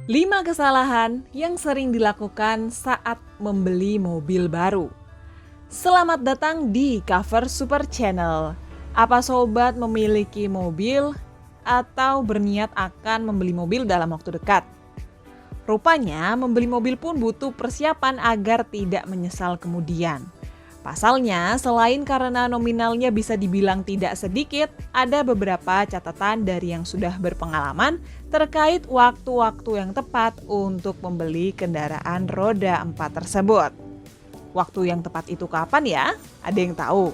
5 kesalahan yang sering dilakukan saat membeli mobil baru. Selamat datang di Cover Super Channel. Apa sobat memiliki mobil atau berniat akan membeli mobil dalam waktu dekat? Rupanya membeli mobil pun butuh persiapan agar tidak menyesal kemudian. Pasalnya, selain karena nominalnya bisa dibilang tidak sedikit, ada beberapa catatan dari yang sudah berpengalaman terkait waktu-waktu yang tepat untuk membeli kendaraan roda 4 tersebut. Waktu yang tepat itu kapan ya? Ada yang tahu?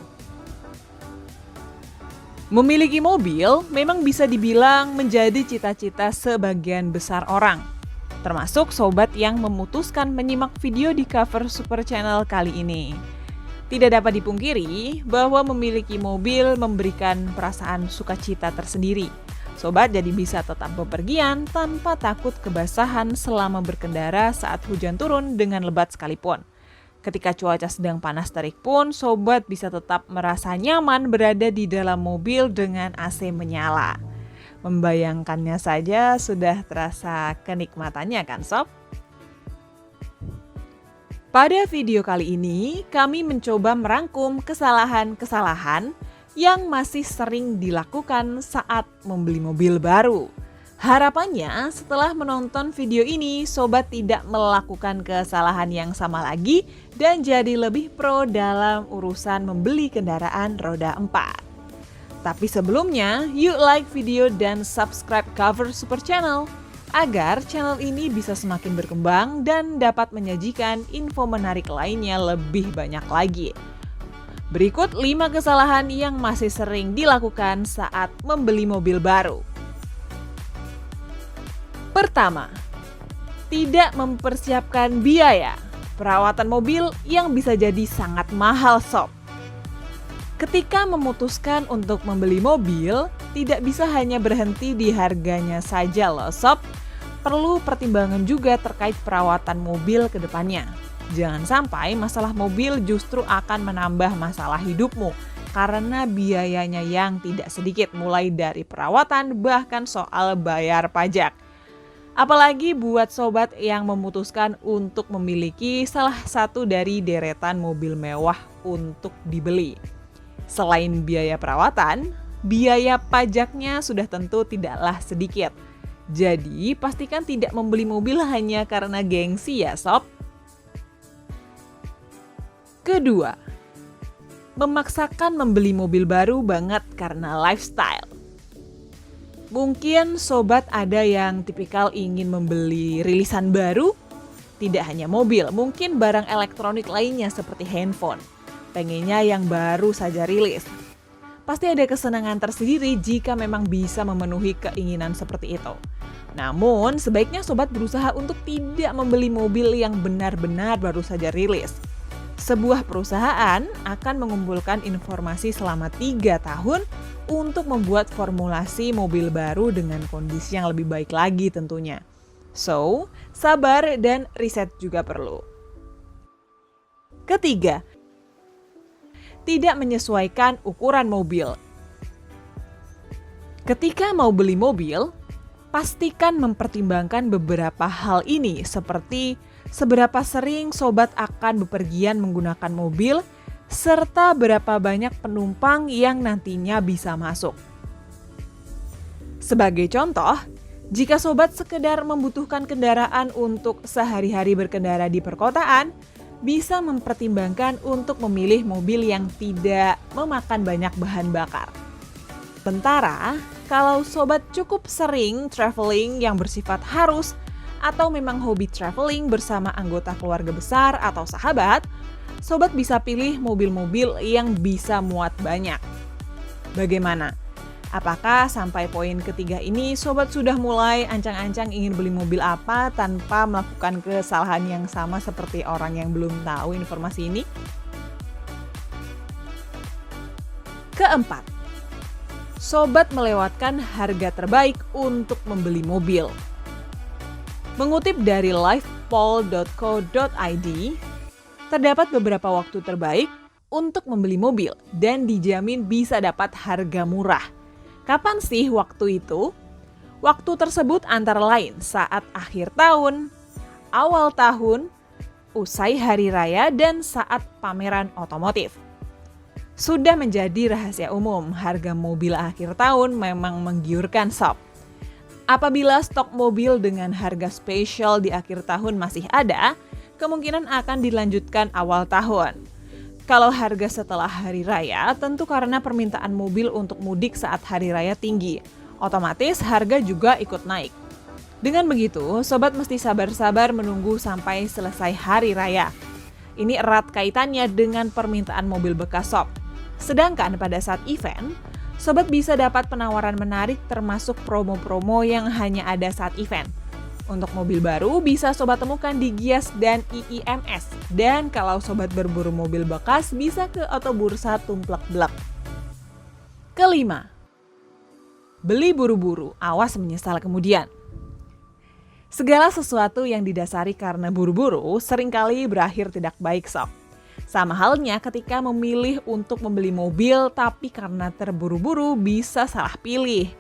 Memiliki mobil memang bisa dibilang menjadi cita-cita sebagian besar orang. Termasuk sobat yang memutuskan menyimak video di Cover Super Channel kali ini. Tidak dapat dipungkiri bahwa memiliki mobil memberikan perasaan sukacita tersendiri. Sobat jadi bisa tetap bepergian tanpa takut kebasahan selama berkendara saat hujan turun dengan lebat sekalipun. Ketika cuaca sedang panas terik pun, sobat bisa tetap merasa nyaman berada di dalam mobil dengan AC menyala. Membayangkannya saja sudah terasa kenikmatannya kan sob? Pada video kali ini, kami mencoba merangkum kesalahan-kesalahan yang masih sering dilakukan saat membeli mobil baru. Harapannya setelah menonton video ini, sobat tidak melakukan kesalahan yang sama lagi dan jadi lebih pro dalam urusan membeli kendaraan roda 4. Tapi sebelumnya, yuk like video dan subscribe Cover Super Channel agar channel ini bisa semakin berkembang dan dapat menyajikan info menarik lainnya lebih banyak lagi. Berikut 5 kesalahan yang masih sering dilakukan saat membeli mobil baru. Pertama, tidak mempersiapkan biaya perawatan mobil yang bisa jadi sangat mahal sob. Ketika memutuskan untuk membeli mobil, tidak bisa hanya berhenti di harganya saja loh sob. Perlu pertimbangan juga terkait perawatan mobil ke depannya. Jangan sampai masalah mobil justru akan menambah masalah hidupmu karena biayanya yang tidak sedikit mulai dari perawatan bahkan soal bayar pajak. Apalagi buat sobat yang memutuskan untuk memiliki salah satu dari deretan mobil mewah untuk dibeli. Selain biaya perawatan, biaya pajaknya sudah tentu tidaklah sedikit. Jadi, pastikan tidak membeli mobil hanya karena gengsi ya sob. Kedua, memaksakan membeli mobil baru banget karena lifestyle. Mungkin sobat ada yang tipikal ingin membeli rilisan baru, tidak hanya mobil, mungkin barang elektronik lainnya seperti handphone. Pengennya yang baru saja rilis. Pasti ada kesenangan tersendiri jika memang bisa memenuhi keinginan seperti itu. Namun, sebaiknya sobat berusaha untuk tidak membeli mobil yang benar-benar baru saja rilis. Sebuah perusahaan akan mengumpulkan informasi selama 3 tahun untuk membuat formulasi mobil baru dengan kondisi yang lebih baik lagi tentunya. So, sabar dan riset juga perlu. Ketiga, tidak menyesuaikan ukuran mobil. Ketika mau beli mobil, pastikan mempertimbangkan beberapa hal ini seperti seberapa sering sobat akan bepergian menggunakan mobil serta berapa banyak penumpang yang nantinya bisa masuk. Sebagai contoh, jika sobat sekedar membutuhkan kendaraan untuk sehari-hari berkendara di perkotaan, bisa mempertimbangkan untuk memilih mobil yang tidak memakan banyak bahan bakar. Sementara, kalau sobat cukup sering traveling yang bersifat harus atau memang hobi traveling bersama anggota keluarga besar atau sahabat, sobat bisa pilih mobil-mobil yang bisa muat banyak. Bagaimana? Apakah sampai poin ketiga ini sobat sudah mulai ancang-ancang ingin beli mobil apa tanpa melakukan kesalahan yang sama seperti orang yang belum tahu informasi ini? Keempat, sobat melewatkan harga terbaik untuk membeli mobil. Mengutip dari lifepoll.co.id, terdapat beberapa waktu terbaik untuk membeli mobil dan dijamin bisa dapat harga murah. Kapan sih waktu itu? Waktu tersebut antara lain saat akhir tahun, awal tahun, usai hari raya, dan saat pameran otomotif. Sudah menjadi rahasia umum, harga mobil akhir tahun memang menggiurkan sob. Apabila stok mobil dengan harga spesial di akhir tahun masih ada, kemungkinan akan dilanjutkan awal tahun. Kalau harga setelah hari raya, tentu karena permintaan mobil untuk mudik saat hari raya tinggi, otomatis harga juga ikut naik. Dengan begitu, sobat mesti sabar-sabar menunggu sampai selesai hari raya. Ini erat kaitannya dengan permintaan mobil bekas sob. Sedangkan pada saat event, sobat bisa dapat penawaran menarik termasuk promo-promo yang hanya ada saat event. Untuk mobil baru bisa sobat temukan di Gias dan IIMS. Dan kalau sobat berburu mobil bekas bisa ke Otobursa Tumplek-Blek. Kelima, beli buru-buru, awas menyesal kemudian. Segala sesuatu yang didasari karena buru-buru seringkali berakhir tidak baik sob. Sama halnya ketika memilih untuk membeli mobil tapi karena terburu-buru bisa salah pilih.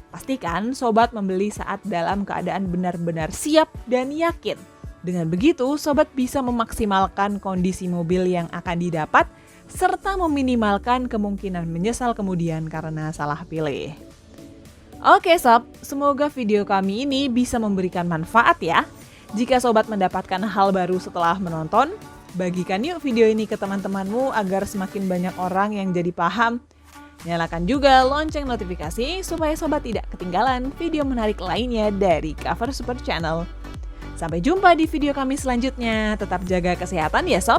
Pastikan sobat membeli saat dalam keadaan benar-benar siap dan yakin. Dengan begitu, sobat bisa memaksimalkan kondisi mobil yang akan didapat serta meminimalkan kemungkinan menyesal kemudian karena salah pilih. Oke sob, semoga video kami ini bisa memberikan manfaat ya. Jika sobat mendapatkan hal baru setelah menonton, bagikan yuk video ini ke teman-temanmu agar semakin banyak orang yang jadi paham. Nyalakan juga lonceng notifikasi supaya sobat tidak ketinggalan video menarik lainnya dari Cover Super Channel. Sampai jumpa di video kami selanjutnya, tetap jaga kesehatan ya sob.